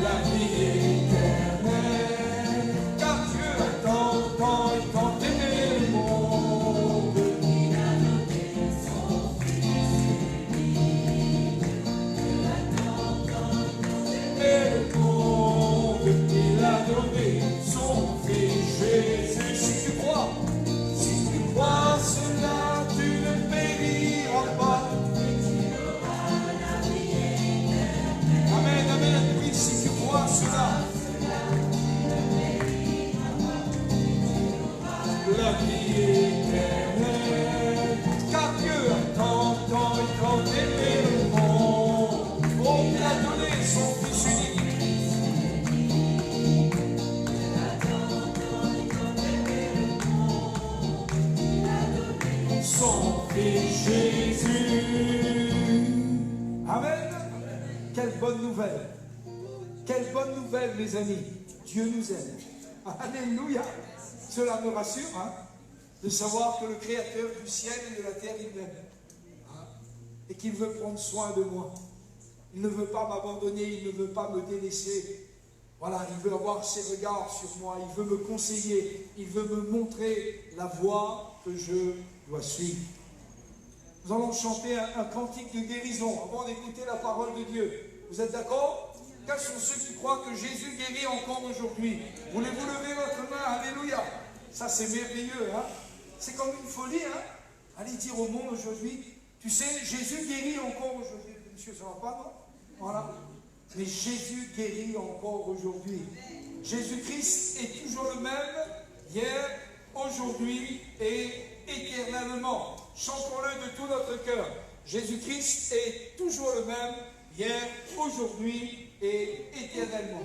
la vie éternelle. Car Dieu a tant et tant aimé le monde, il a donné son Fils unique. Dieu a tant aimé le monde, il a donné son Fils Jésus. Si tu crois cela, tu ne périras pas. Amen, amen. Oui, si tu crois cela, la vie éternelle. Car Dieu a tant et tant aimé le monde, oh, il a donné son Fils unique. Son Fils Jésus. Amen. Quelle bonne nouvelle. Quelle bonne nouvelle, mes amis. Dieu nous aime. Alléluia. Cela me rassure, hein, de savoir que le Créateur du ciel et de la terre, il m'aime. Hein, et qu'il veut prendre soin de moi. Il ne veut pas m'abandonner, il ne veut pas me délaisser. Voilà, il veut avoir ses regards sur moi, il veut me conseiller, il veut me montrer la voie que je dois suivre. Nous allons chanter un cantique de guérison avant d'écouter la parole de Dieu. Vous êtes d'accord? Quels sont ceux qui croient que Jésus guérit encore aujourd'hui? Voulez-vous lever votre main? Alléluia. Ça, c'est merveilleux. Hein? C'est comme une folie. Hein? Allez dire au monde aujourd'hui, tu sais, Jésus guérit encore aujourd'hui. Monsieur, ça ne va pas, non? Voilà. Mais Jésus guérit encore aujourd'hui. Jésus-Christ est toujours le même, hier, aujourd'hui et éternellement. Chantons-le de tout notre cœur. Jésus-Christ est toujours le même, hier, aujourd'hui et éternellement.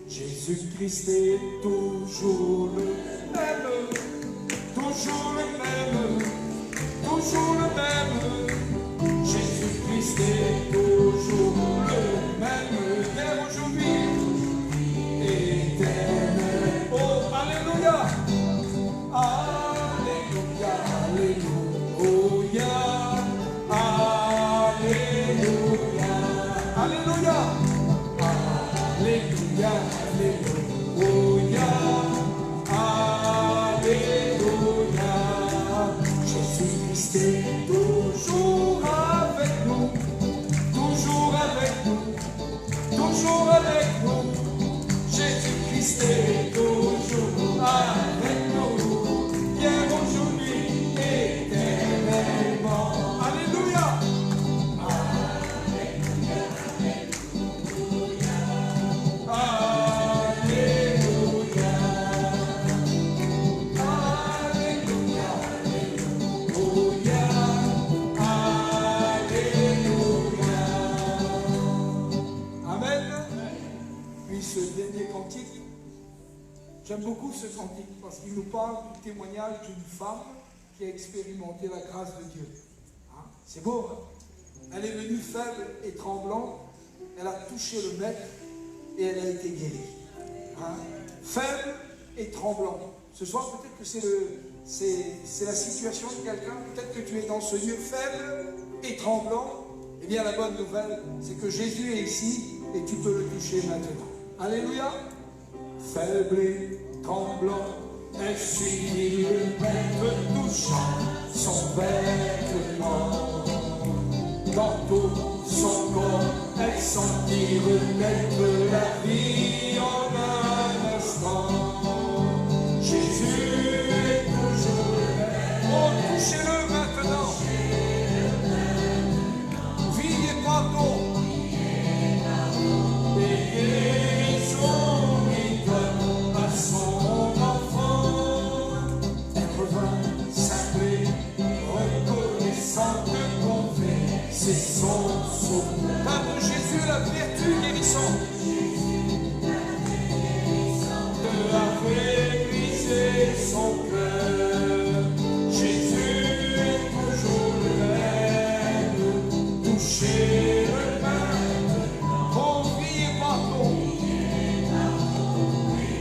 Jésus-Christ est toujours le même, toujours le même, toujours le même. Jésus-Christ est toujours le même, hier, aujourd'hui, éternel. Oh, alléluia, alléluia, alléluia, alléluia, alléluia, alléluia, alléluia, alléluia. Jésus-Christ est toujours avec nous, toujours avec nous, toujours avec nous. Jésus-Christ est toujours avec nous, hier, aujourd'hui, éternellement. Alléluia. Alléluia, alléluia, alléluia, alléluia, alléluia. Amen. Puis ce dernier cantique, j'aime beaucoup ce cantique parce qu'il nous parle du témoignage d'une femme qui a expérimenté la grâce de Dieu. Hein? C'est beau, hein? Elle est venue faible et tremblante, elle a touché le maître et elle a été guérie. Hein? Faible et tremblante. Ce soir, peut-être que c'est la situation de quelqu'un, peut-être que tu es dans ce lieu faible et tremblant. Eh bien, la bonne nouvelle, c'est que Jésus est ici et tu peux le toucher maintenant. Alléluia. Faible et tremblant, elle suivit le maître touchant son vêtement. Dans tout son corps, elle sentit renaître la vie en un instant. Jésus est toujours le même. Oh, touchez-le maintenant. Vie et pardon. Et son donne à son enfant. Elle revint simple et reconnaissante qu'on fait, c'est son sauveur. Par de Jésus, la vertu guérissante avait brisé son cœur. Jésus est toujours le même, touché le maître, oh vie et pardon,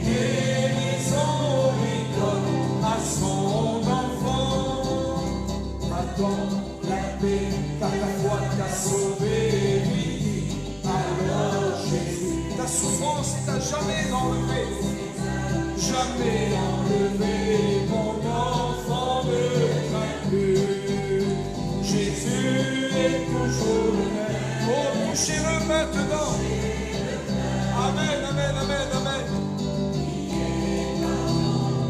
guérison lui donne à son enfant. dans la paix, car ta foi t'a sauvé, oui. Alors Jésus, ta souffrance t'a jamais enlevé, jamais enlevé, mon enfant ne crains plus. Jésus est toujours le même. Oh, touchez-le maintenant. Amen, amen, amen, amen.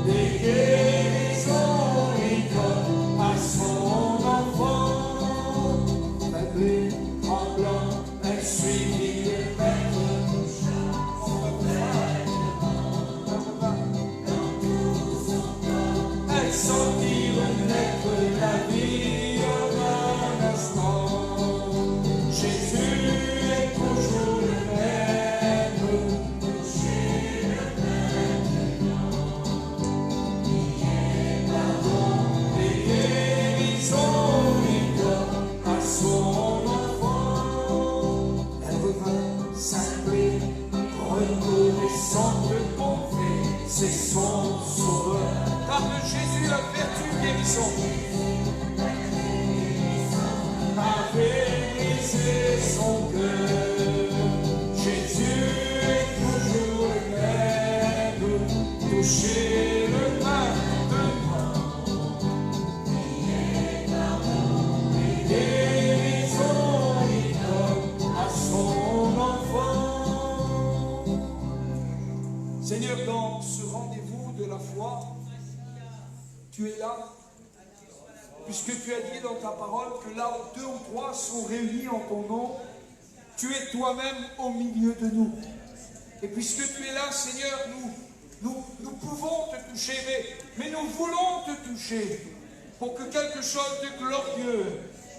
Des guérisons il donne à son enfant. Faible, tremblant, elle suivit le maître. Elle sentit renaître la vie en un instant. Jésus est toujours le même. Et guérison il donne à son enfant. Elle revint simple, reconnaissante qu'on fait, c'est son sauveur. Car de Jésus la vertu guérison avait brisé son cœur. Jésus est toujours le même. Touchez le maintenant. Et guérison il donne à son enfant. Seigneur, dans ce rendez-vous de la foi, tu es là, puisque tu as dit dans ta parole que là où 2 ou 3 sont réunis en ton nom, tu es toi-même au milieu de nous. Et puisque tu es là, Seigneur, nous pouvons te toucher, mais nous voulons te toucher pour que quelque chose de glorieux,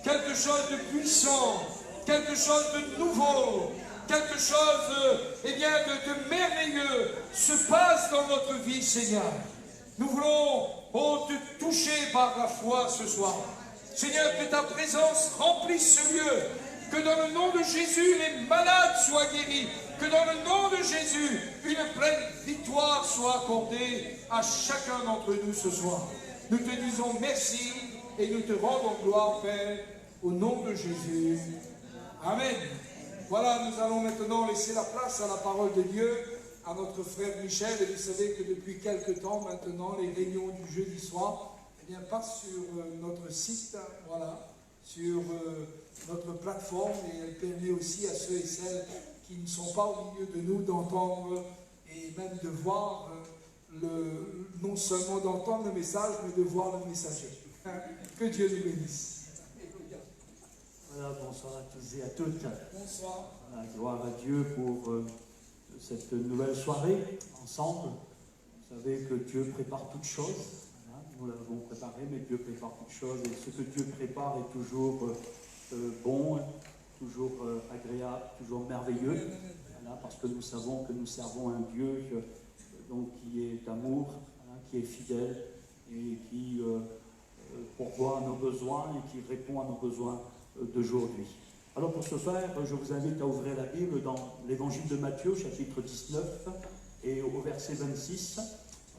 quelque chose de puissant, quelque chose de nouveau, quelque chose de merveilleux se passe dans notre vie, Seigneur. Nous voulons te toucher par la foi ce soir. Seigneur, que ta présence remplisse ce lieu. Que dans le nom de Jésus, les malades soient guéris. Que dans le nom de Jésus, une pleine victoire soit accordée à chacun d'entre nous ce soir. Nous te disons merci et nous te rendons gloire, Père, au nom de Jésus. Amen. Voilà, nous allons maintenant laisser la place à la parole de Dieu, à notre frère Michel. Et vous savez que depuis quelque temps maintenant, les réunions du jeudi soir passent sur notre site, voilà, sur notre plateforme, et elle permet aussi à ceux et celles qui ne sont pas au milieu de nous d'entendre et même de voir, non seulement d'entendre le message, mais de voir le messager. Que Dieu nous bénisse. Voilà, bonsoir à tous et à toutes. Bonsoir. Voilà, gloire à Dieu pour cette nouvelle soirée ensemble. Vous savez que Dieu prépare toutes choses. Voilà, nous l'avons préparé, mais Dieu prépare toutes choses. Et ce que Dieu prépare est toujours bon, toujours agréable, toujours merveilleux. Voilà, parce que nous savons que nous servons un Dieu donc, qui est amour, voilà, qui est fidèle et qui pourvoit à nos besoins et qui répond à nos besoins d'aujourd'hui. Alors pour ce soir, je vous invite à ouvrir la Bible dans l'évangile de Matthieu, chapitre 19, et au verset 26.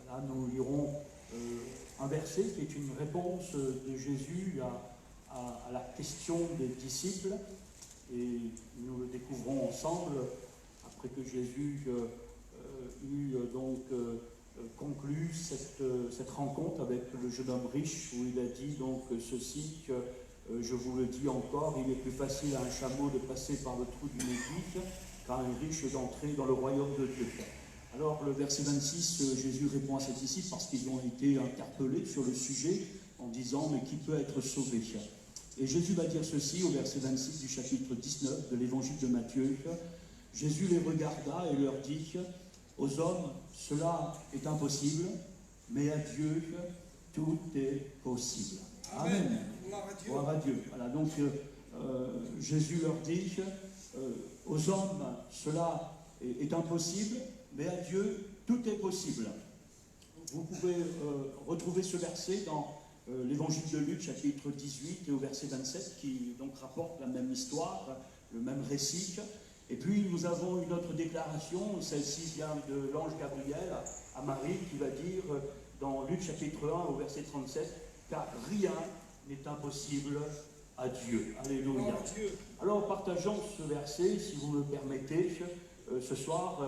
Voilà, nous lirons un verset qui est une réponse de Jésus à la question des disciples, et nous le découvrons ensemble après que Jésus eut donc conclu cette rencontre avec le jeune homme riche, où il a dit donc ceci, que je vous le dis encore, il est plus facile à un chameau de passer par le trou d'une aiguille qu'à un riche d'entrer dans le royaume de Dieu. Alors le verset 26, Jésus répond à ses disciples parce qu'ils ont été interpellés sur le sujet en disant « Mais qui peut être sauvé ?» Et Jésus va dire ceci au verset 26 du chapitre 19 de l'évangile de Matthieu. Jésus les regarda et leur dit « Aux hommes, cela est impossible, mais à Dieu, tout est possible. » Amen. Gloire à Dieu. Voilà, donc Jésus leur dit aux hommes, cela est impossible, mais à Dieu, tout est possible. Vous pouvez retrouver ce verset dans l'évangile de Luc, chapitre 18, et au verset 27, qui donc rapporte la même histoire, le même récit. Et puis nous avons une autre déclaration, celle-ci vient de l'ange Gabriel à Marie, qui va dire dans Luc chapitre 1 au verset 37, « Car rien n'est impossible à Dieu. Alléluia. Alors partageons ce verset, si vous me permettez, ce soir,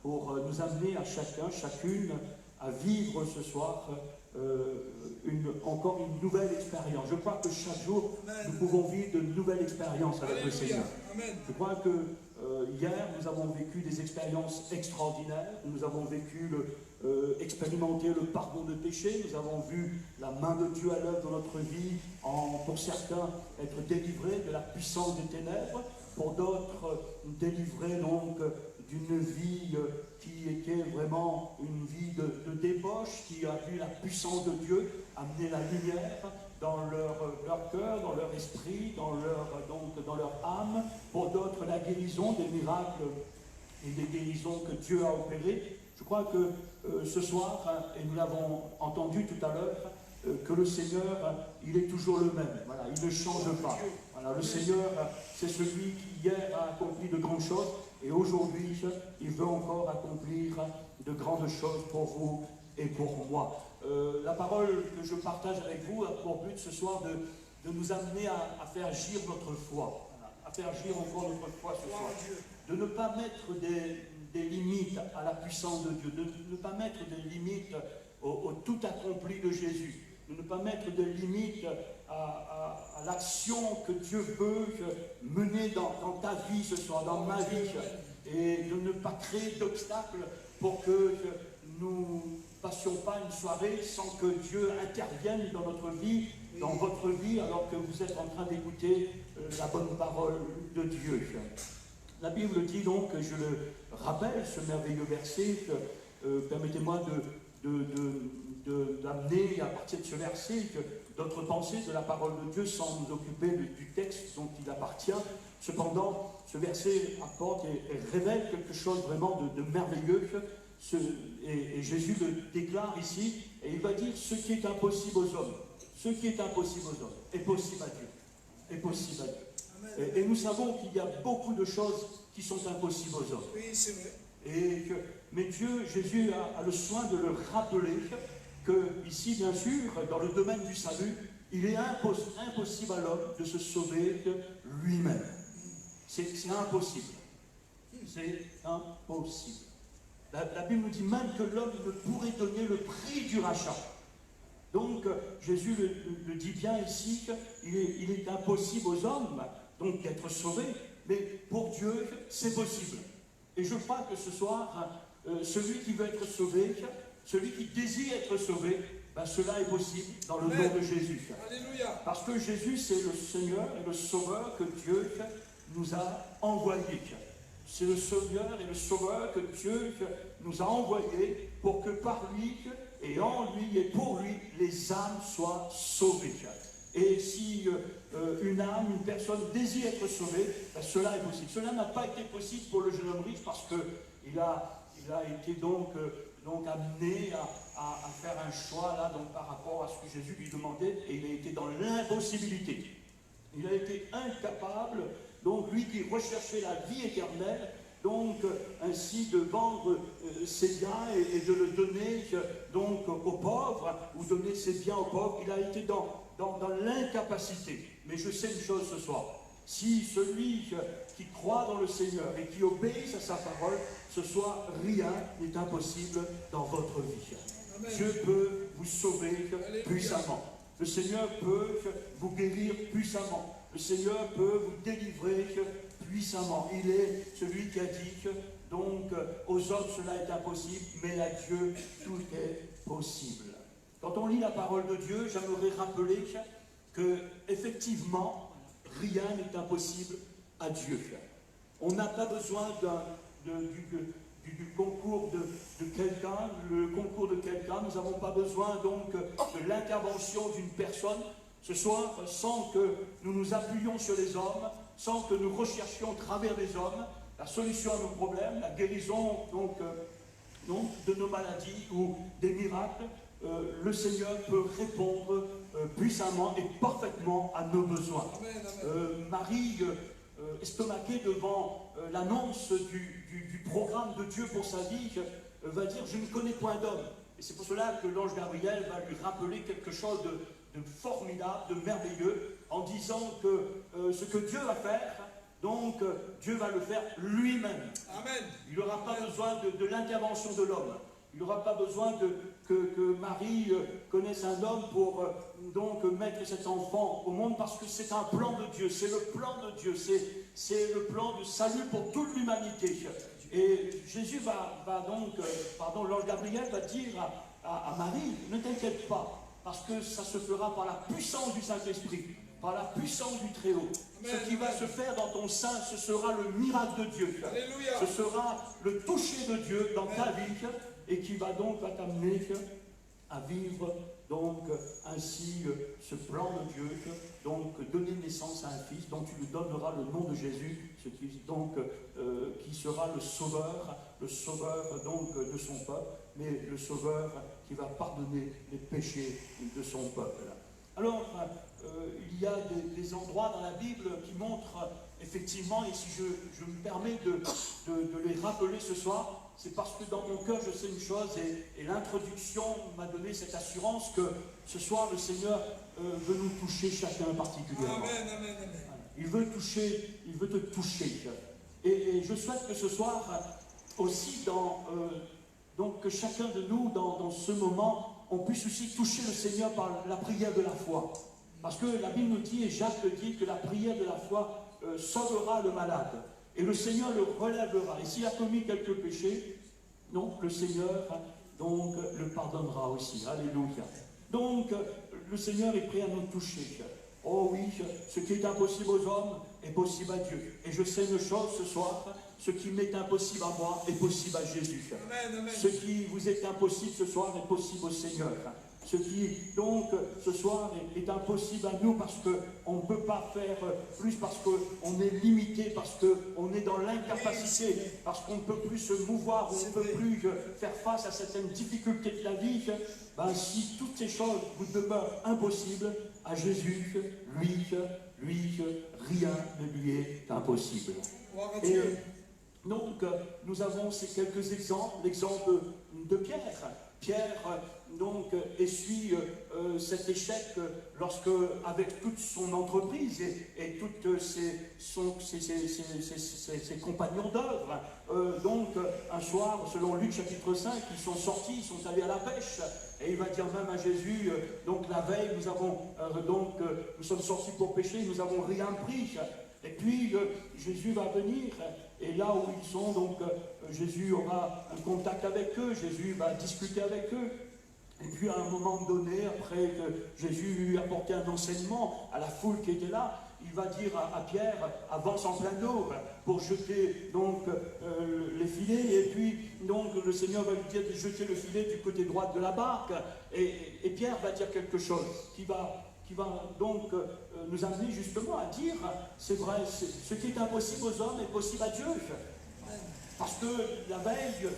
pour nous amener à chacun, chacune, à vivre ce soir encore une nouvelle expérience. Je crois que chaque jour, nous pouvons vivre de nouvelles expériences avec le Seigneur. Je crois que hier, nous avons vécu des expériences extraordinaires. Nous avons expérimenté le pardon de péché. Nous avons vu la main de Dieu à l'œuvre dans notre vie, pour certains être délivrés de la puissance des ténèbres, pour d'autres délivrés donc d'une vie qui était vraiment une vie de débauche, qui a vu la puissance de Dieu amener la lumière dans leur cœur, dans leur esprit, dans leur âme. Pour d'autres, la guérison, des miracles et des guérisons que Dieu a opérées. Je crois que ce soir, et nous l'avons entendu tout à l'heure, que le Seigneur, il est toujours le même. Voilà, il ne change pas. Voilà, le Seigneur, c'est celui qui hier a accompli de grandes choses, et aujourd'hui, il veut encore accomplir de grandes choses pour vous et pour moi. La parole que je partage avec vous a pour but ce soir de nous amener à faire agir notre foi, voilà, à faire agir encore notre foi ce soir, de ne pas mettre des limites à la puissance de Dieu, de ne pas mettre des limites au tout accompli de Jésus, de ne pas mettre des limites à l'action que Dieu veut mener dans ta vie ce soir, dans ma vie, et de ne pas créer d'obstacles pour que nous passions pas une soirée sans que Dieu intervienne dans notre vie, dans votre vie, alors que vous êtes en train d'écouter la bonne parole de Dieu. La Bible dit donc, je le rappelle, ce merveilleux verset, permettez-moi d'amener à partir de ce verset d'autres pensées de la parole de Dieu sans nous occuper du texte dont il appartient. Cependant, ce verset apporte et révèle quelque chose vraiment de merveilleux. Et Jésus le déclare ici, et il va dire: ce qui est impossible aux hommes, ce qui est impossible aux hommes est possible à Dieu. Est possible à Dieu. Et nous savons qu'il y a beaucoup de choses qui sont impossibles aux hommes. Oui, c'est vrai. Mais Dieu, Jésus a le soin de le rappeler que ici, bien sûr, dans le domaine du salut, il est impossible à l'homme de se sauver lui-même. C'est impossible. C'est impossible. La Bible nous dit même que l'homme ne pourrait donner le prix du rachat. Donc, Jésus le dit bien ici, qu'il est impossible aux hommes donc d'être sauvés, mais pour Dieu, c'est possible. Et je crois que ce soir, celui qui veut être sauvé, celui qui désire être sauvé, cela est possible dans le nom de Jésus. Alléluia. Parce que Jésus, c'est le Seigneur et le Sauveur que Dieu nous a envoyé. C'est le Seigneur et le Sauveur que Dieu nous a envoyé pour que par lui et en lui et pour lui, les âmes soient sauvées. Et si une âme, une personne désire être sauvée, cela est possible. Cela n'a pas été possible pour le jeune homme riche parce qu'il a été donc amené à faire un choix là, donc, par rapport à ce que Jésus lui demandait, et il a été dans l'impossibilité. Il a été incapable, donc lui qui recherchait la vie éternelle, donc ainsi de vendre ses biens et de le donner donc aux pauvres, ou donner ses biens aux pauvres. Il a été dans l'incapacité. Mais je sais une chose ce soir, si celui qui croit dans le Seigneur et qui obéit à sa parole, ce soir, rien n'est impossible dans votre vie. Amen. Dieu peut vous sauver puissamment. Le Seigneur peut vous guérir puissamment. Le Seigneur peut vous délivrer puissamment. Il est celui qui a dit que, donc, aux hommes cela est impossible, mais à Dieu tout est possible. Quand on lit la parole de Dieu, j'aimerais rappeler que, effectivement, rien n'est impossible à Dieu. On n'a pas besoin du concours de quelqu'un, le concours de quelqu'un. Nous n'avons pas besoin donc de l'intervention d'une personne ce soir, sans que nous nous appuyions sur les hommes, sans que nous recherchions au travers des hommes la solution à nos problèmes, la guérison donc de nos maladies ou des miracles. Le Seigneur peut répondre puissamment et parfaitement à nos besoins. Amen, amen. Marie, estomaquée devant l'annonce du programme de Dieu pour sa vie, va dire: je ne connais point d'homme. Et c'est pour cela que l'ange Gabriel va lui rappeler quelque chose de formidable, de merveilleux, en disant que ce que Dieu va faire, donc Dieu va le faire lui-même. Amen. Il n'aura pas besoin de l'intervention de l'homme. Il n'aura pas besoin que Marie connaisse un homme pour donc mettre cet enfant au monde, parce que c'est un plan de Dieu, c'est le plan de Dieu, c'est le plan de salut pour toute l'humanité. Et Jésus va donc, l'ange Gabriel va dire à Marie, ne t'inquiète pas, parce que ça se fera par la puissance du Saint-Esprit, par la puissance du Très-Haut. Ce qui va se faire dans ton sein, ce sera le miracle de Dieu. Alléluia. Ce sera le toucher de Dieu dans ta vie, et qui va donc t'amener à vivre donc ainsi ce plan de Dieu, donc donner naissance à un fils dont tu lui donneras le nom de Jésus, ce qui donc qui sera le sauveur donc de son peuple, mais le sauveur qui va pardonner les péchés de son peuple. Alors il y a des endroits dans la Bible qui montrent effectivement, et si je me permets de les rappeler ce soir, c'est parce que dans mon cœur je sais une chose, et l'introduction m'a donné cette assurance que ce soir le Seigneur veut nous toucher chacun particulièrement. Amen, amen, amen. Il veut te toucher. Et je souhaite que ce soir aussi, donc que chacun de nous, dans ce moment, on puisse aussi toucher le Seigneur par la prière de la foi. Parce que la Bible nous dit, et Jacques le dit, que la prière de la foi sauvera le malade. Et le Seigneur le relèvera. Et s'il a commis quelques péchés, donc le Seigneur donc, le pardonnera aussi. Alléluia. Donc le Seigneur est prêt à nous toucher. Oh oui, ce qui est impossible aux hommes est possible à Dieu. Et je sais une chose ce soir, ce qui m'est impossible à moi est possible à Jésus. Amen, amen. Ce qui vous est impossible ce soir est possible au Seigneur. Ce qui, donc, ce soir est impossible à nous parce qu'on ne peut pas faire plus, parce qu'on est limité, parce qu'on est dans l'incapacité, parce qu'on ne peut plus se mouvoir, on ne peut plus faire face à certaines difficultés de la vie. Ben, si toutes ces choses vous demeurent impossibles, à Jésus, lui, rien ne lui est impossible. Et donc, nous avons ces quelques exemples, l'exemple de Pierre. Pierre donc essuie cet échec lorsque, avec toute son entreprise et toutes ses compagnons d'œuvre, donc un soir, selon Luc chapitre 5, ils sont sortis, ils sont allés à la pêche, et il va dire même à Jésus, donc la veille, nous sommes sortis pour pêcher, nous n'avons rien pris. Et puis Jésus va venir, et là où ils sont, donc Jésus aura un contact avec eux, Jésus va discuter avec eux. Et puis à un moment donné, après que Jésus lui apportait un enseignement à la foule qui était là, il va dire à Pierre, avance en plein eau pour jeter donc les filets, et puis donc le Seigneur va lui dire de jeter le filet du côté droit de la barque, et Pierre va dire quelque chose qui va donc nous amener justement à dire, c'est vrai, ce qui est impossible aux hommes est possible à Dieu. Parce que la veille,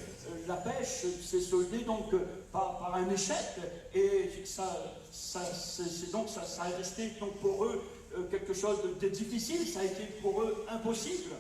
la pêche s'est soldée donc par un échec, et ça a resté donc pour eux quelque chose de difficile, ça a été pour eux impossible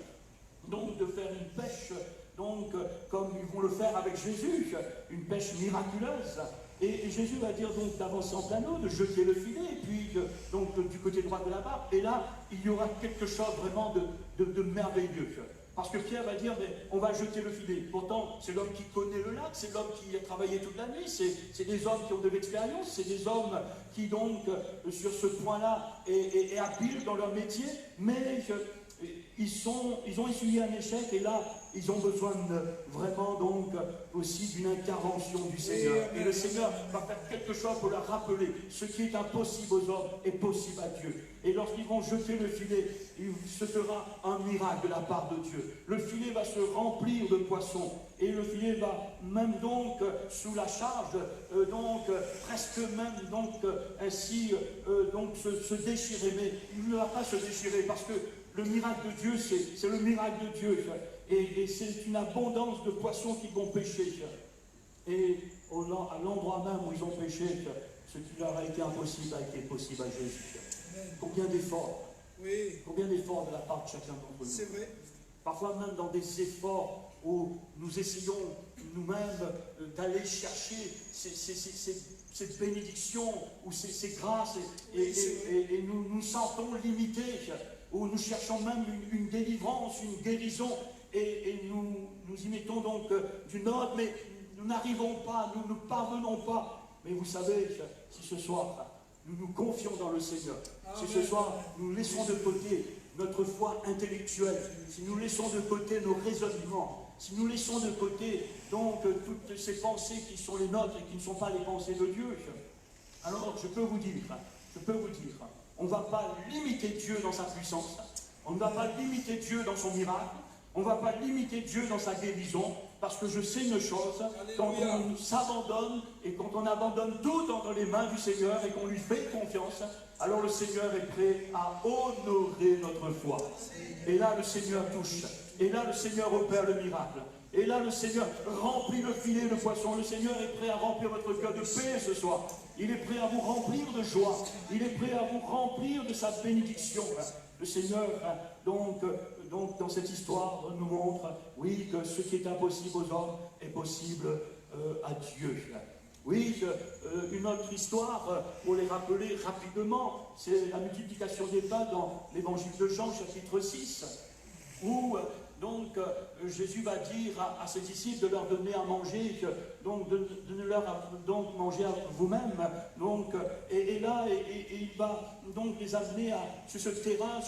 donc de faire une pêche donc comme ils vont le faire avec Jésus, une pêche miraculeuse. Et Jésus va dire donc d'avancer en plein eau, de jeter le filet, et puis donc du côté droit de la barque, et là il y aura quelque chose vraiment de merveilleux. Parce que Pierre va dire, mais on va jeter le filet. Pourtant, c'est l'homme qui connaît le lac, c'est l'homme qui a travaillé toute la nuit, c'est des hommes qui ont de l'expérience, c'est des hommes qui donc, sur ce point-là, est habiles dans leur métier, mais ils ont essuyé un échec, et là, ils ont besoin vraiment donc aussi d'une intervention du Seigneur. Et le Seigneur va faire quelque chose pour leur rappeler, ce qui est impossible aux hommes est possible à Dieu. Et lorsqu'ils vont jeter le filet, ce sera un miracle de la part de Dieu. Le filet va se remplir de poissons, et le filet va même donc sous la charge, donc presque même donc ainsi donc se déchirer. Mais il ne va pas se déchirer, parce que le miracle de Dieu, c'est le miracle de Dieu. Et c'est une abondance de poissons qui vont pêcher. Et à l'endroit même où ils ont pêché, ce qui leur a été impossible a été possible à Jésus. Combien d'efforts, combien d'efforts de la part de chacun d'entre nous. C'est vrai. Parfois même dans des efforts où nous essayons nous-mêmes d'aller chercher cette bénédiction ou ces grâces et nous nous sentons limités, ou nous cherchons même une délivrance, une guérison, et nous y mettons donc du nôtre, mais nous n'arrivons pas, nous ne parvenons pas. Mais vous savez, si ce soir nous nous confions dans le Seigneur, si ce soir nous laissons de côté notre foi intellectuelle, si nous laissons de côté nos raisonnements, si nous laissons de côté donc toutes ces pensées qui sont les nôtres et qui ne sont pas les pensées de Dieu, alors je peux vous dire, on ne va pas limiter Dieu dans sa puissance, on ne va pas limiter Dieu dans son miracle, on ne va pas limiter Dieu dans sa guérison, parce que je sais une chose, quand on s'abandonne et quand on abandonne tout entre les mains du Seigneur et qu'on lui fait confiance, alors le Seigneur est prêt à honorer notre foi. Et là le Seigneur touche, et là le Seigneur opère le miracle, et là le Seigneur remplit le filet de poisson. Le Seigneur est prêt à remplir votre cœur de paix ce soir. Il est prêt à vous remplir de joie, il est prêt à vous remplir de sa bénédiction. Le Seigneur, donc dans cette histoire, nous montre, oui, que ce qui est impossible aux hommes est possible à Dieu. Oui, une autre histoire, pour les rappeler rapidement, c'est la multiplication des pains dans l'évangile de Jean, chapitre 6, où donc Jésus va dire à ses disciples de leur donner à manger, donc de leur donc manger à vous-même, donc et là il va donc les amener sur ce terrain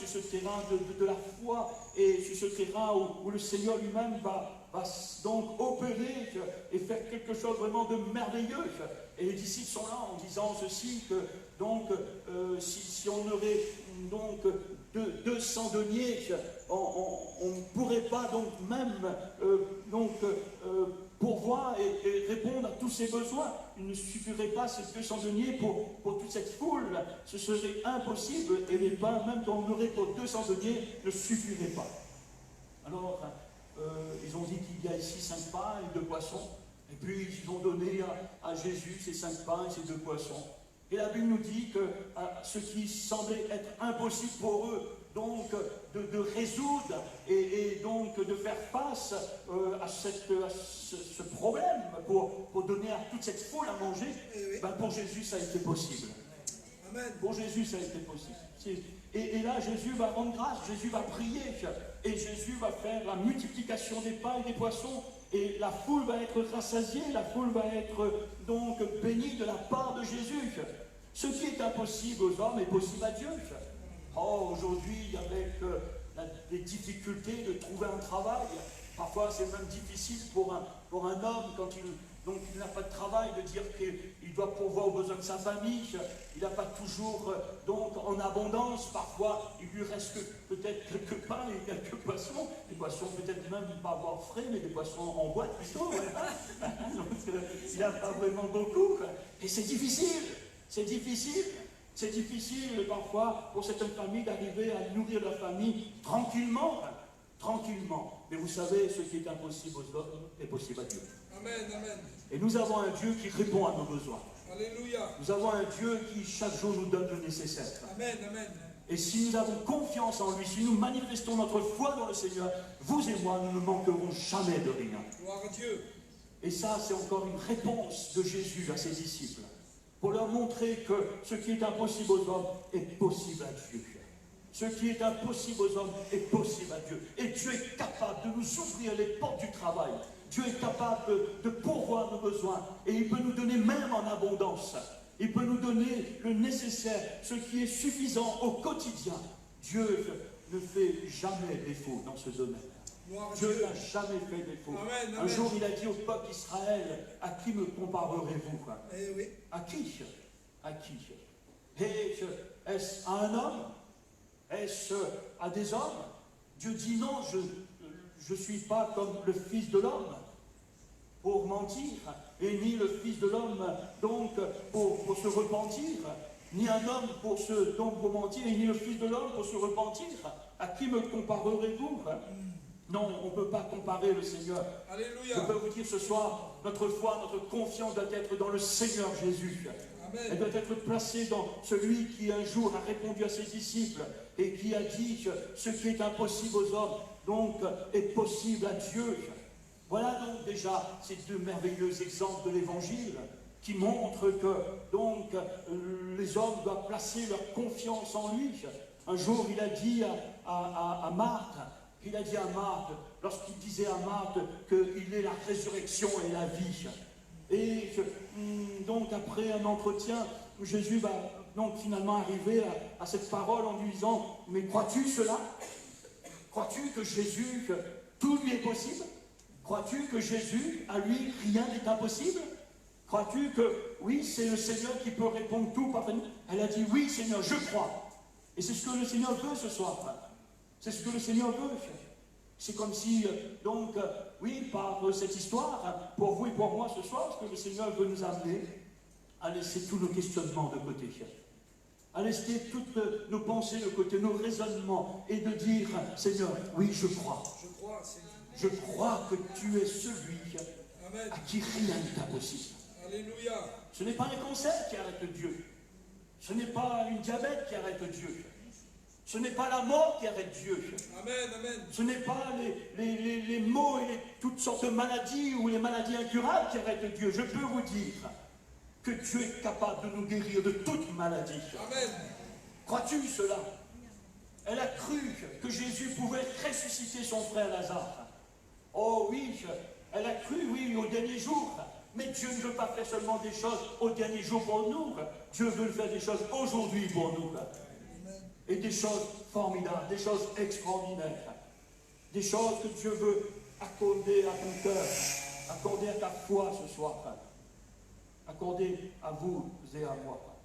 de la foi, et sur ce terrain où le Seigneur lui-même va donc opérer et faire quelque chose vraiment de merveilleux. Et les disciples sont là en disant ceci, que donc si on aurait donc 200 deniers, on ne pourrait pas donc même pourvoir et répondre à tous ses besoins. Il ne suffirait pas ces 200 deniers pour toute cette foule. Ce serait impossible, et les pains, même qu'on aurait pour 200 deniers, ne suffiraient pas. Alors, ils ont dit qu'il y a ici 5 pains et 2 poissons, et puis ils ont donné à Jésus ces 5 pains et ces 2 poissons. Et la Bible nous dit que ce qui semblait être impossible pour eux, donc de résoudre et donc de faire face à ce problème pour donner à toute cette foule à manger, ben pour Jésus ça a été possible. Amen. Pour Jésus ça a été possible. Et là Jésus va rendre grâce, Jésus va prier, et Jésus va faire la multiplication des pains et des poissons, et la foule va être rassasiée, la foule va être donc bénie de la part de Jésus. Ce qui est impossible aux hommes est possible à Dieu. Oh, aujourd'hui, avec les difficultés de trouver un travail, parfois c'est même difficile pour un homme, quand il n'a pas de travail, de dire qu'il doit pourvoir aux besoins de sa famille. Il n'a pas toujours donc en abondance. Parfois, il lui reste peut-être quelques pains et quelques poissons. Des poissons peut-être même pas avoir frais, mais des poissons en boîte plutôt. Donc, il n'a pas vraiment beaucoup. Et c'est difficile. C'est difficile parfois pour certaines familles d'arriver à nourrir leur famille tranquillement. Mais vous savez, ce qui est impossible aux hommes est possible à Dieu. Amen, amen. Et nous avons un Dieu qui répond à nos besoins. Alléluia. Nous avons un Dieu qui chaque jour nous donne le nécessaire. Amen, amen. Et si nous avons confiance en lui, si nous manifestons notre foi dans le Seigneur, vous et moi, nous ne manquerons jamais de rien. Gloire à Dieu. Et ça, c'est encore une réponse de Jésus à ses disciples, pour leur montrer que ce qui est impossible aux hommes est possible à Dieu. Ce qui est impossible aux hommes est possible à Dieu. Et Dieu est capable de nous ouvrir les portes du travail. Dieu est capable de pourvoir nos besoins. Et il peut nous donner même en abondance. Il peut nous donner le nécessaire, ce qui est suffisant au quotidien. Dieu ne fait jamais défaut dans ce domaine. Dieu n'a jamais fait défaut. Amen, amen. Un jour, il a dit au peuple d'Israël, à qui me comparerez-vous? Oui. À qui? À qui? Est-ce à un homme? Est-ce à des hommes? Dieu dit non, je ne suis pas comme le Fils de l'homme pour mentir, et ni le Fils de l'homme donc pour se repentir, ni un homme pour mentir, et ni le Fils de l'homme pour se repentir. À qui me comparerez-vous? Non, on ne peut pas comparer le Seigneur. Alléluia. Je peux vous dire ce soir, notre foi, notre confiance doit être dans le Seigneur Jésus. Amen. Elle doit être placée dans celui qui un jour a répondu à ses disciples et qui a dit que ce qui est impossible aux hommes, donc, est possible à Dieu. Voilà donc déjà ces 2 merveilleux exemples de l'Évangile. qui montre que donc les hommes doivent placer leur confiance en lui. Un jour, il a dit à Marthe, lorsqu'il disait à Marthe qu'il est la résurrection et la vie. Et donc après un entretien, Jésus va donc finalement arriver à cette parole en lui disant, mais crois-tu cela? Crois-tu que Jésus, que tout lui est possible? Crois-tu que Jésus, à lui, rien n'est impossible? Crois-tu que, oui, c'est le Seigneur qui peut répondre tout parfaitement? Elle a dit, oui, Seigneur, je crois. Et c'est ce que le Seigneur veut ce soir. C'est ce que le Seigneur veut. C'est comme si, donc, oui, par cette histoire, pour vous et pour moi ce soir, ce que le Seigneur veut nous amener, à laisser tous nos questionnements de côté. À laisser toutes nos pensées de côté, nos raisonnements, et de dire, Seigneur, oui, je crois. Je crois que tu es celui à qui rien n'est impossible. Alléluia. Ce n'est pas un cancer qui arrête Dieu. Ce n'est pas une diabète qui arrête Dieu. Ce n'est pas la mort qui arrête Dieu. Amen, amen. Ce n'est pas les maux et toutes sortes de maladies ou les maladies incurables qui arrêtent Dieu. Je peux vous dire que Dieu est capable de nous guérir de toute maladie. Amen. Crois-tu cela? Elle a cru que Jésus pouvait ressusciter son frère Lazare. Oh oui, elle a cru, oui, au dernier jour. Mais Dieu ne veut pas faire seulement des choses au dernier jour pour nous. Dieu veut faire des choses aujourd'hui pour nous. Et des choses formidables, des choses extraordinaires. Des choses que Dieu veut accorder à ton cœur, accorder à ta foi ce soir. Accorder à vous et à moi.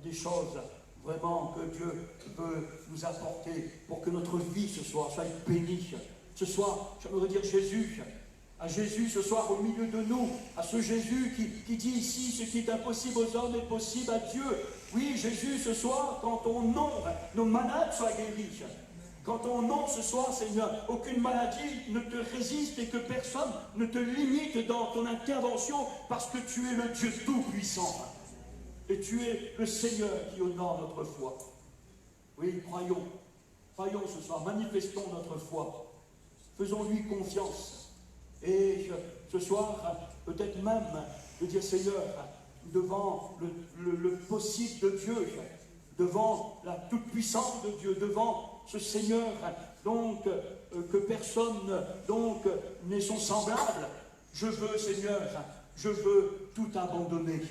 Des choses vraiment que Dieu veut nous apporter pour que notre vie ce soir soit bénie. Ce soir, j'aimerais dire Jésus, à Jésus ce soir au milieu de nous, à ce Jésus qui dit ici, ce qui est impossible aux hommes est possible à Dieu. Oui, Jésus, ce soir, quand ton nom, nos malades soient guéris. Quand ton nom ce soir, Seigneur, aucune maladie ne te résiste et que personne ne te limite dans ton intervention parce que tu es le Dieu tout-puissant. Et tu es le Seigneur qui honore notre foi. Oui, croyons. Croyons ce soir, manifestons notre foi. Faisons-lui confiance. Et ce soir, peut-être même de dire Seigneur, devant le possible de Dieu, devant la toute-puissance de Dieu, devant ce Seigneur, donc, que personne, donc, n'est son semblable. Je veux, Seigneur, je veux tout abandonner.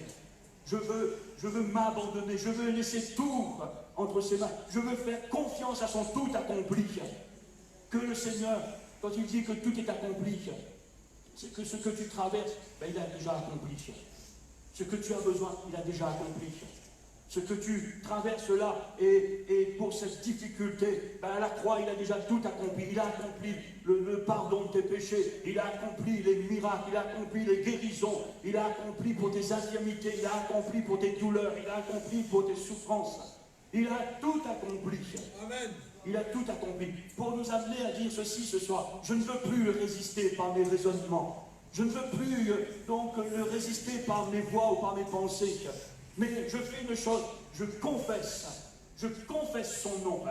Je veux m'abandonner, je veux laisser tout entre ses mains. Je veux faire confiance à son tout accompli. Que le Seigneur, quand il dit que tout est accompli, c'est que ce que tu traverses, ben, il a déjà accompli. Ce que tu as besoin, il a déjà accompli. Ce que tu traverses là, et pour cette difficulté, ben à la croix, il a déjà tout accompli. Il a accompli le pardon de tes péchés, il a accompli les miracles, il a accompli les guérisons, il a accompli pour tes infirmités, il a accompli pour tes douleurs, il a accompli pour tes souffrances. Il a tout accompli. Amen. Il a tout accompli. Pour nous amener à dire ceci ce soir, je ne veux plus le résister par mes raisonnements. Je ne veux plus donc le résister par mes voix ou par mes pensées. Mais je fais une chose, je confesse son nom.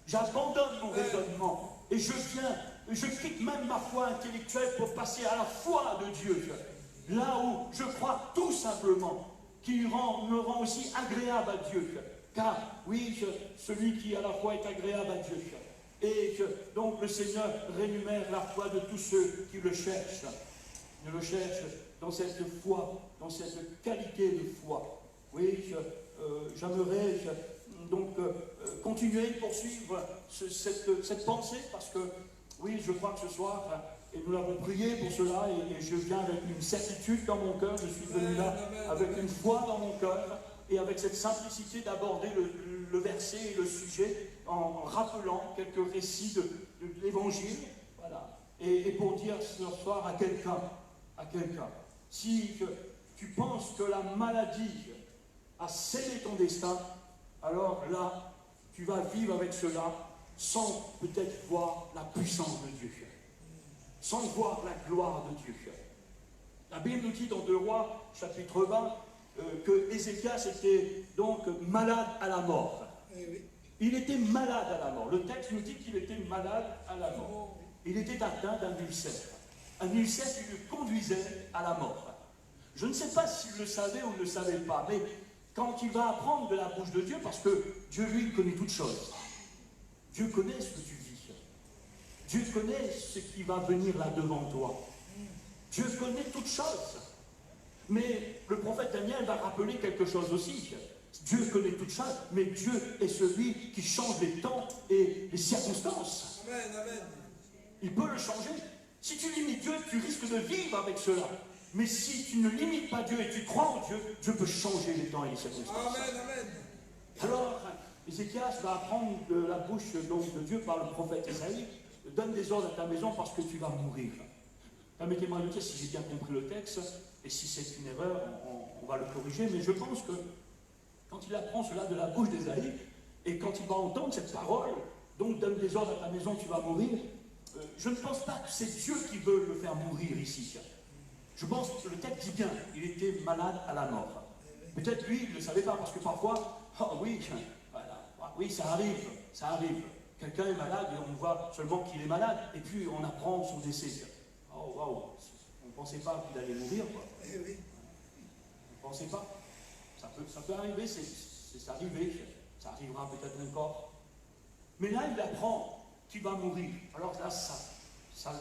J'abandonne mon raisonnement et je quitte même ma foi intellectuelle pour passer à la foi de Dieu. Là où je crois tout simplement qu'il me rend aussi agréable à Dieu. Car oui, celui qui à la fois est agréable à Dieu. Et que donc le Seigneur rémunère la foi de tous ceux qui le cherchent. Il le cherche dans cette foi, dans cette qualité de foi. Oui, j'aimerais donc continuer, poursuivre cette pensée, parce que, oui, je crois que ce soir, et nous l'avons prié pour cela, et je viens avec une certitude dans mon cœur, je suis venu là avec une foi dans mon cœur, et avec cette simplicité d'aborder le verset et le sujet, en rappelant quelques récits de l'Évangile, voilà, et pour dire ce soir à quelqu'un, si tu penses que la maladie a scellé ton destin, alors là, tu vas vivre avec cela sans peut-être voir la puissance de Dieu, sans voir la gloire de Dieu. La Bible nous dit dans 2 Rois, chapitre 20, que Ézéchias était donc malade à la mort. Il était malade à la mort. Le texte nous dit qu'il était malade à la mort. Il était atteint d'un ulcère. Un ulcère qui le conduisait à la mort. Je ne sais pas s'il le savait ou ne le savait pas, mais quand il va apprendre de la bouche de Dieu, parce que Dieu, lui, connaît toutes choses. Dieu connaît ce que tu vis. Dieu connaît ce qui va venir là devant toi. Dieu connaît toutes choses. Mais le prophète Daniel va rappeler quelque chose aussi. Dieu connaît toutes choses, mais Dieu est celui qui change les temps et les circonstances. Amen, amen. Il peut le changer. Si tu limites Dieu, tu risques de vivre avec cela. Mais si tu ne limites pas Dieu et tu crois en Dieu, Dieu peut changer les temps et les circonstances. Amen, amen. Alors, Ézéchias va apprendre de la bouche donc, de Dieu par le prophète Isaïe, donne des ordres à ta maison parce que tu vas mourir. Permettez-moi de dire si j'ai bien compris le texte, et si c'est une erreur, on va le corriger, mais je pense que quand il apprend cela de la bouche d'Ésaïe, et quand il va entendre cette parole, donc donne des ordres à ta maison, tu vas mourir, je ne pense pas que c'est Dieu qui veut le faire mourir ici. Je pense que le texte dit bien, il était malade à la mort. Peut-être lui, il ne le savait pas, parce que parfois, oh oui, voilà, oui, ça arrive, ça arrive. Quelqu'un est malade et on voit seulement qu'il est malade, et puis on apprend son décès. Oh, waouh, on ne pensait pas qu'il allait mourir, quoi. On ne pensait pas. Ça peut arriver, c'est arrivé, ça arrivera peut-être encore. Mais là, il apprend qu'il va mourir. Alors là, ça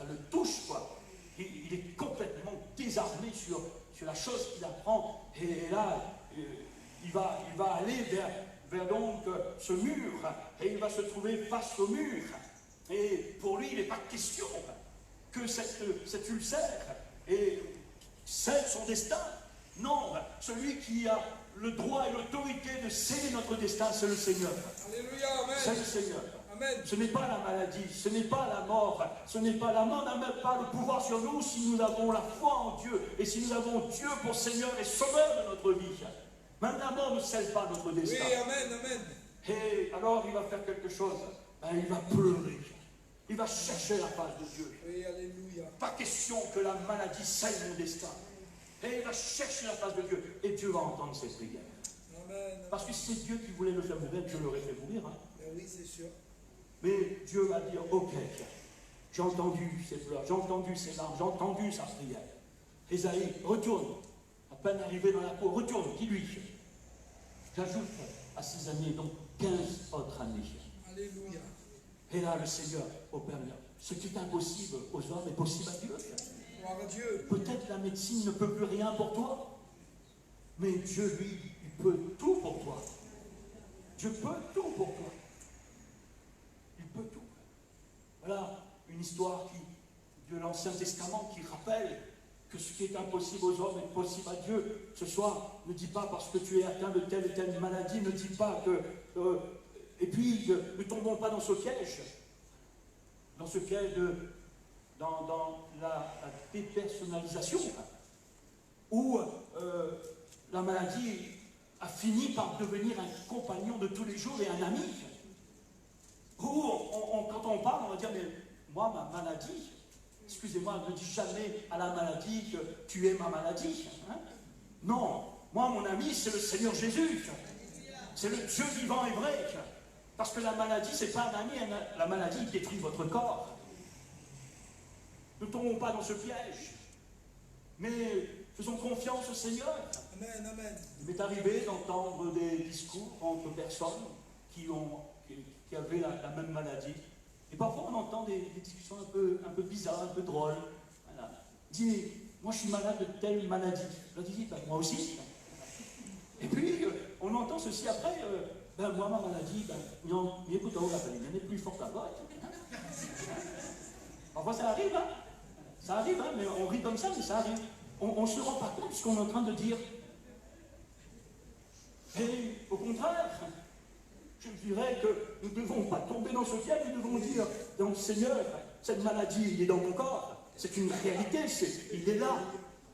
le touche, quoi. Il est complètement désarmé sur la chose qu'il apprend. Et là, il va aller vers donc ce mur, et il va se trouver face au mur. Et pour lui, il n'est pas question que cet ulcère scelle son destin. Non, celui qui a le droit et l'autorité de sceller notre destin, c'est le Seigneur. Alléluia, amen. C'est le Seigneur. Amen. Ce n'est pas la maladie, ce n'est pas la mort, ce n'est pas la mort, n'a même pas le pouvoir sur nous si nous avons la foi en Dieu et si nous avons Dieu pour Seigneur et Sauveur de notre vie. Même la mort ne scelle pas notre destin. Oui, amen, amen. Et alors il va faire quelque chose, il va pleurer, il va chercher la face de Dieu. Oui, alléluia. Pas question que la maladie scelle mon destin. Et il va chercher la face de Dieu et Dieu va entendre ses prières. Amen. Parce que si c'est Dieu qui voulait le faire mourir, Dieu l'aurait fait mourir. Hein. Oui, c'est sûr. Mais Dieu va dire, ok, j'ai entendu ses pleurs, j'ai entendu ses larmes, j'ai entendu sa prière. Ésaïe, retourne, à peine arrivé dans la cour, retourne, dis-lui. J'ajoute à 6 années, donc 15 autres années. Alléluia. Et là, le Seigneur opère. Ce qui est impossible aux hommes est possible à Dieu. Gloire à Dieu. Peut-être la médecine ne peut plus rien pour toi, mais Dieu, lui, il peut tout pour toi. Dieu peut tout pour toi. Il peut tout. Voilà une histoire de l'Ancien Testament qui rappelle que ce qui est impossible aux hommes est possible à Dieu. Ce soir, ne dis pas parce que tu es atteint de telle et telle maladie, ne dis pas que... et puis, ne tombons pas dans ce piège. Dans ce piège dans la dépersonnalisation, où la maladie a fini par devenir un compagnon de tous les jours et un ami. Où quand on parle, on va dire, mais moi, ma maladie, excusez-moi, ne dis jamais à la maladie que tu es ma maladie. Hein? Non, moi, mon ami, c'est le Seigneur Jésus. C'est le Dieu vivant et vrai. Parce que la maladie, c'est pas un ami, la maladie détruit votre corps. Ne tombons pas dans ce piège, mais faisons confiance au Seigneur. Amen, amen. Il m'est arrivé d'entendre des discours entre personnes qui avaient la même maladie. Et parfois on entend des discussions un peu bizarres, un peu drôles. Voilà. Dis, moi je suis malade de telle maladie. Je leur dis, moi aussi. Et puis on entend ceci après, moi ma maladie, écoute, il n'est plus forte à bord. Parfois ça arrive, hein. Ça arrive, hein, mais on rit comme ça, mais ça arrive. On ne se rend pas compte de ce qu'on est en train de dire. Et au contraire, je dirais que nous ne devons pas tomber dans ce piège, nous devons dire, donc Seigneur, cette maladie, il est dans mon corps, c'est une réalité, il est là.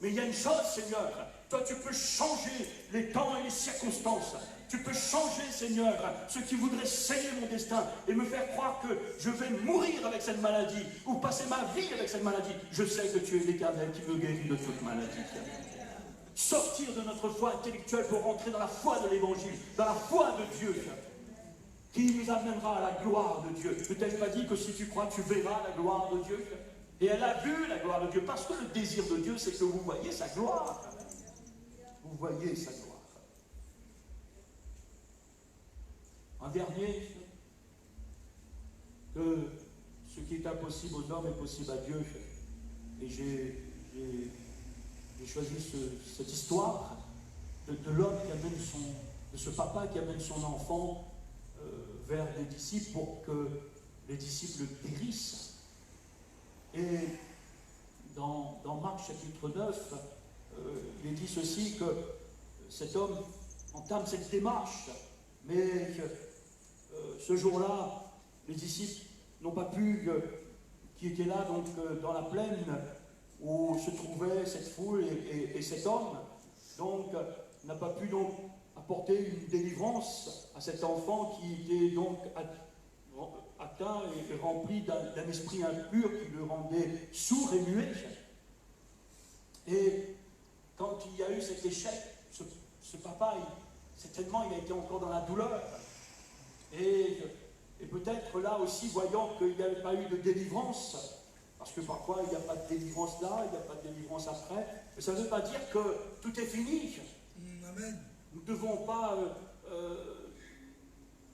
Mais il y a une chose, Seigneur, toi tu peux changer les temps et les circonstances. Tu peux changer, Seigneur, ce qui voudrait sceller mon destin et me faire croire que je vais mourir avec cette maladie ou passer ma vie avec cette maladie. Je sais que tu es l'Éternel qui me guérit de toute maladie. Sortir de notre foi intellectuelle pour rentrer dans la foi de l'Évangile, dans la foi de Dieu, qui nous amènera à la gloire de Dieu. Ne t'ai-je pas dit que si tu crois, tu verras la gloire de Dieu? Et elle a vu la gloire de Dieu, parce que le désir de Dieu, c'est que vous voyez sa gloire. voyez sa gloire. Un dernier, que ce qui est impossible aux hommes est possible à Dieu. Et j'ai choisi cette histoire de l'homme qui amène de ce papa qui amène son enfant vers les disciples pour que les disciples le guérissent. Et dans Marc chapitre 9, il est dit ceci, que cet homme entame cette démarche, mais ce jour-là, les disciples n'ont pas pu, qui étaient là donc dans la plaine où se trouvait cette foule et cet homme, donc n'a pas pu donc apporter une délivrance à cet enfant qui était donc atteint et rempli d'un esprit impur qui le rendait sourd et muet. Et quand il y a eu cet échec, ce papa, certainement il a été encore dans la douleur. Et peut-être là aussi, voyant qu'il n'y avait pas eu de délivrance, parce que parfois il n'y a pas de délivrance là, il n'y a pas de délivrance après, mais ça ne veut pas dire que tout est fini. Amen. Nous ne devons pas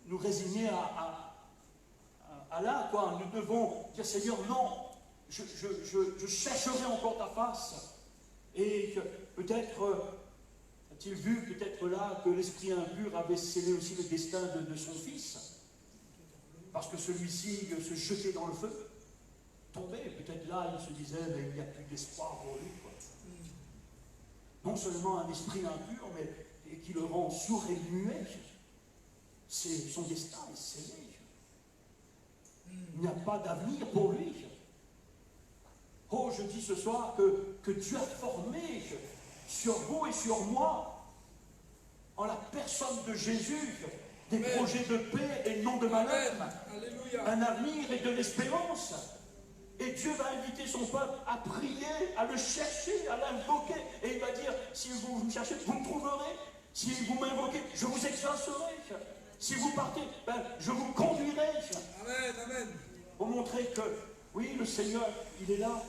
nous résigner à là, quoi. Nous devons dire, Seigneur, non, je chercherai encore ta face. Et peut-être a-t-il vu, peut-être là, que l'esprit impur avait scellé aussi le destin de son fils, parce que celui-ci se jetait dans le feu, tombait. Peut-être là, il se disait, mais il n'y a plus d'espoir pour lui, quoi. Non seulement un esprit impur, mais et qui le rend sourd et muet, son destin est scellé. Il n'y a pas d'avenir pour lui. Oh, je dis ce soir que Dieu a formé sur vous et sur moi, en la personne de Jésus, des Amen. projets de paix et non de malheur, Alléluia. un avenir et de l'espérance. Et Dieu va inviter son peuple à prier, à le chercher, à l'invoquer. Et il va dire, si vous me cherchez, vous me trouverez. Si vous m'invoquez, je vous exaucerai. Si vous partez, je vous conduirai. Amen, amen. Pour montrer que, oui, le Seigneur, il est là.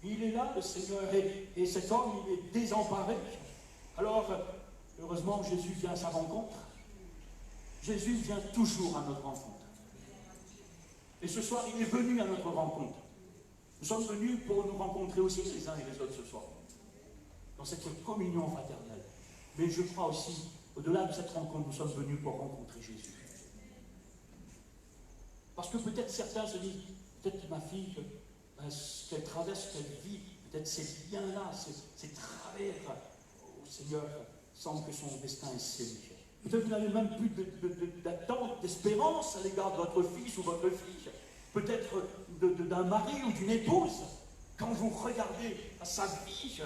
Il est là, le Seigneur. Et cet homme, il est désemparé. Alors, heureusement, Jésus vient à sa rencontre. Jésus vient toujours à notre rencontre. Et ce soir, il est venu à notre rencontre. Nous sommes venus pour nous rencontrer aussi les uns et les autres ce soir, dans cette communion fraternelle. Mais je crois aussi, au-delà de cette rencontre, nous sommes venus pour rencontrer Jésus. Parce que peut-être certains se disent, peut-être ma fille, ce qu'elle traverse, ce qu'elle vit, peut-être ces liens-là, ces travers, au Seigneur, semble que son destin est scellé. Peut-être vous n'avez même plus d'attente, d'espérance à l'égard de votre fils ou votre fille. Peut-être d'un mari ou d'une épouse. Quand vous regardez à sa vie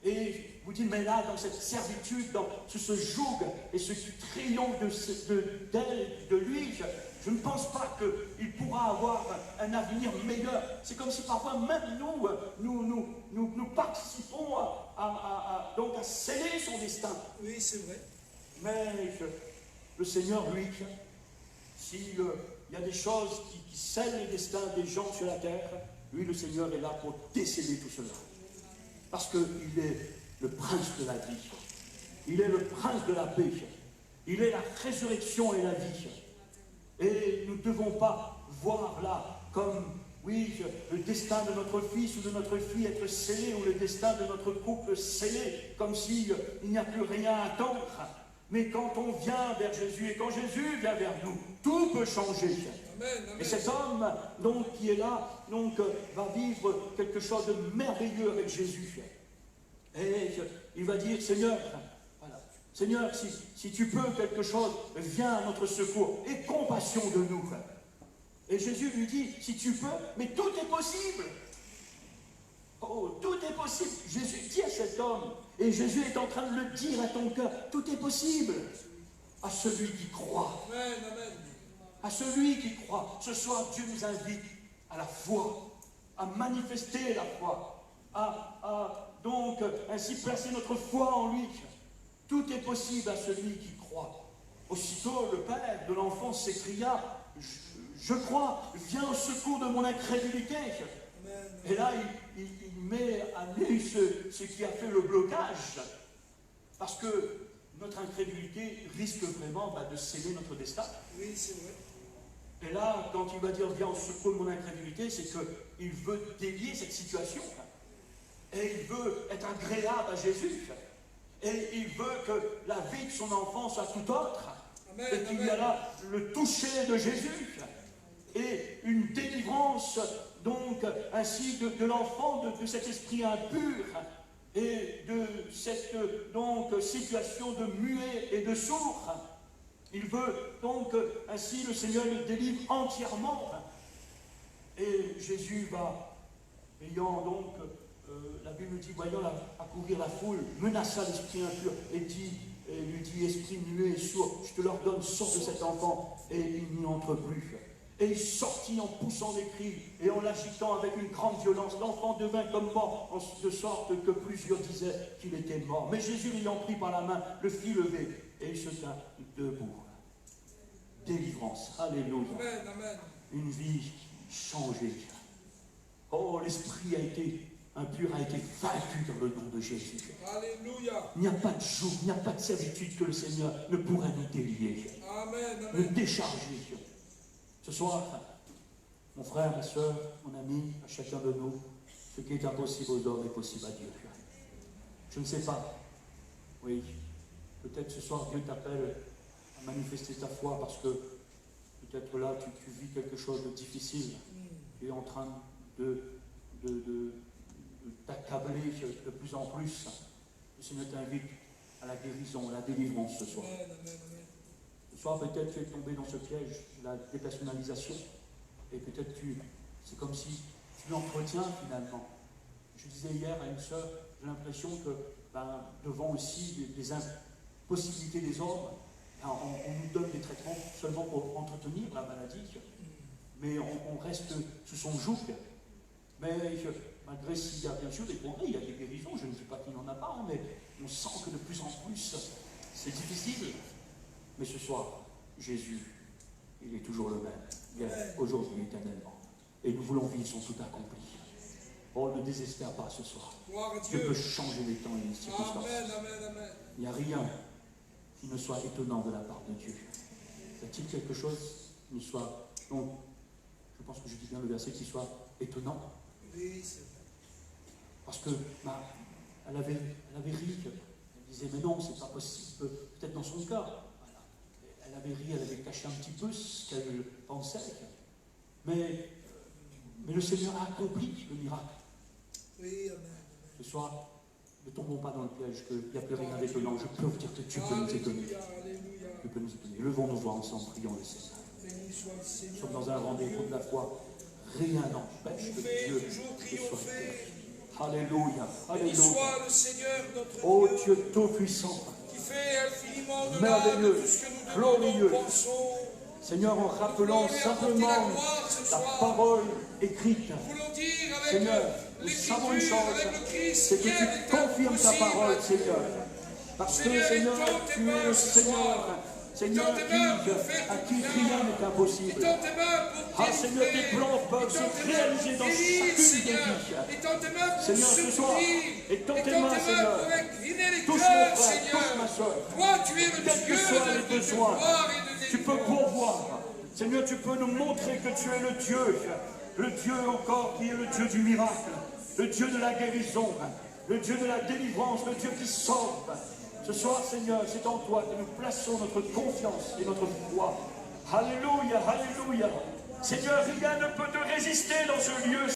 et vous dites, mais là, dans cette servitude, dans ce joug et ce triomphe d'elle, de lui, je ne pense pas qu'il pourra avoir un avenir meilleur. C'est comme si parfois même nous participons donc à sceller son destin. Oui, c'est vrai. Mais le Seigneur, lui, s'il y a des choses qui scellent les destins des gens sur la terre, lui, le Seigneur, est là pour déceler tout cela. Parce qu'il est le prince de la vie. Il est le prince de la paix. Il est la résurrection et la vie. Et nous ne devons pas voir là comme, oui, le destin de notre fils ou de notre fille être scellé, ou le destin de notre couple scellé, comme s'il n'y a plus rien à attendre. Mais quand on vient vers Jésus, et quand Jésus vient vers nous, tout peut changer. Amen, amen. Et cet homme, donc, qui est là, donc, va vivre quelque chose de merveilleux avec Jésus. Et il va dire, Seigneur, voilà, Seigneur, si tu peux quelque chose, viens à notre secours, aie compassion de nous. Et Jésus lui dit, si tu peux, mais tout est possible. Oh, tout est possible. Jésus dit à cet homme, et Jésus est en train de le dire à ton cœur, tout est possible à celui qui croit. Amen, amen. À celui qui croit. Ce soir, Dieu nous invite à la foi, à manifester la foi, à donc ainsi placer notre foi en lui. Tout est possible à celui qui croit. Aussitôt, le père de l'enfant s'écria, je crois, viens au secours de mon incrédulité. Et là, il met à nu ce qui a fait le blocage. Parce que notre incrédulité risque vraiment de sceller notre destin. Oui, c'est vrai. Et là, quand il va dire, viens au secours de mon incrédulité, c'est qu'il veut délier cette situation. Et il veut être agréable à Jésus. Et il veut que la vie de son enfant soit tout autre. Amen, Et qu'il y a amen. là le toucher de Jésus. Et une délivrance, donc, ainsi de l'enfant, de cet esprit impur. Et de cette, donc, situation de muet et de sourd. Il veut donc, ainsi, le Seigneur le délivre entièrement. Et Jésus va, ayant donc, la Bible dit, voyant accourir la foule, menaça l'esprit impur et lui dit, esprit muet et sourd, je te l'ordonne, sors de cet enfant, et il n'y entre plus. Et il sortit en poussant des cris et en l'agitant avec une grande violence. L'enfant devint comme mort, de sorte que plusieurs disaient qu'il était mort. Mais Jésus, l'ayant pris par la main, le fit lever et il se tint debout. Délivrance, alléluia. Amen, amen. Une vie changée. Oh, l'esprit impur a été vaincu dans le nom de Jésus. Alléluia. Il n'y a pas de jour, il n'y a pas de servitude que le Seigneur ne pourrait nous délier, Amen, nous amen. décharger. Ce soir, mon frère, ma soeur, mon ami, à chacun de nous, ce qui est impossible aux hommes est possible à Dieu. Je ne sais pas. Oui, peut-être ce soir Dieu t'appelle à manifester ta foi parce que peut-être là tu vis quelque chose de difficile. Tu es en train de t'accabler de plus en plus. Le Seigneur t'invite à la guérison, à la délivrance ce soir. Amen, amen, amen. Ce soir, peut-être tu es tombé dans ce piège de la dépersonnalisation. Et peut-être c'est comme si tu l'entretiens finalement. Je disais hier à une sœur, j'ai l'impression que devant aussi les impossibilités des hommes, on nous donne des traitements seulement pour entretenir la maladie. Mais on reste sous son joug. Mais malgré s'il y a bien sûr des progrès, il y a des guérisons, je ne dis pas qu'il n'y en a pas, mais on sent que de plus en plus, c'est difficile. Mais ce soir, Jésus, il est toujours le même, hier, aujourd'hui, éternellement. Et nous voulons vivre son tout accompli. Oh, ne désespère pas ce soir. Gloire à Dieu Dieu. peut changer les temps et les circonstances. Amen, amen, amen. Il n'y a rien qui ne soit étonnant de la part de Dieu. Y a-t-il quelque chose qui ne soit... Donc, je pense que je dis bien le verset qui soit étonnant. Oui, c'est vrai. Parce que elle avait ri. Elle disait, mais non, c'est pas possible. Peut-être dans son cas. Voilà. Elle avait ri, elle avait caché un petit peu ce qu'elle pensait. Mais le Seigneur a accompli le miracle. Oui, amen. Ce soir, ne tombons pas dans le piège qu'il n'y a plus rien d'étonnant. Je peux vous dire que Dieu peut nous étonner. Alléluia, alléluia. Dieu peut nous étonner. Levons nos voix ensemble, prions le Seigneur. Béni soit le Nous Seigneur. sommes dans un rendez-vous de la foi. Rien n'empêche que Triompher, Dieu toujours ne soit triompher. éternel. Alléluia, Béni alléluia. soit le Seigneur, notre Ô Dieu, Dieu tout-puissant, qui fait infiniment de merveilleux, tout ce que nous glorieux. demandons, pensons. Seigneur, en rappelant Nous voulons lui apporter simplement la gloire ce la soir. parole écrite, Nous voulons dire avec Seigneur, nous savons une l'écriture, chose, avec le Christ, c'est que rien tu n'est confirmes ta impossible parole, à Dieu. Seigneur. Parce que, Seigneur, Seigneur, étends tes tu es mains le ce Seigneur, soir. Seigneur, Étends tes mains pour faire à qui du bien. rien n'est impossible. Étends tes mains pour Ah, Seigneur, tes délivrer. plans peuvent Étends se tes mains réaliser pour dans guérir, chacune des Seigneur. vies. Étends tes mains pour Seigneur, ce soir, secourir. étends tes Étends mains, tes Seigneur. mains pour incliner les Touche mon cœurs, frère, Seigneur. touche ma soeur. Toi, tu es le Quels que Dieu soient les de besoins, gloire et de tu peux délivrance. pourvoir. Seigneur, tu peux nous montrer que tu es le Dieu encore qui est le Dieu du miracle, le Dieu de la guérison, le Dieu de la délivrance, le Dieu qui sauve. Ce soir, Seigneur, c'est en toi que nous plaçons notre confiance et notre foi. Alléluia, alléluia. Seigneur, rien ne peut te résister dans ce lieu.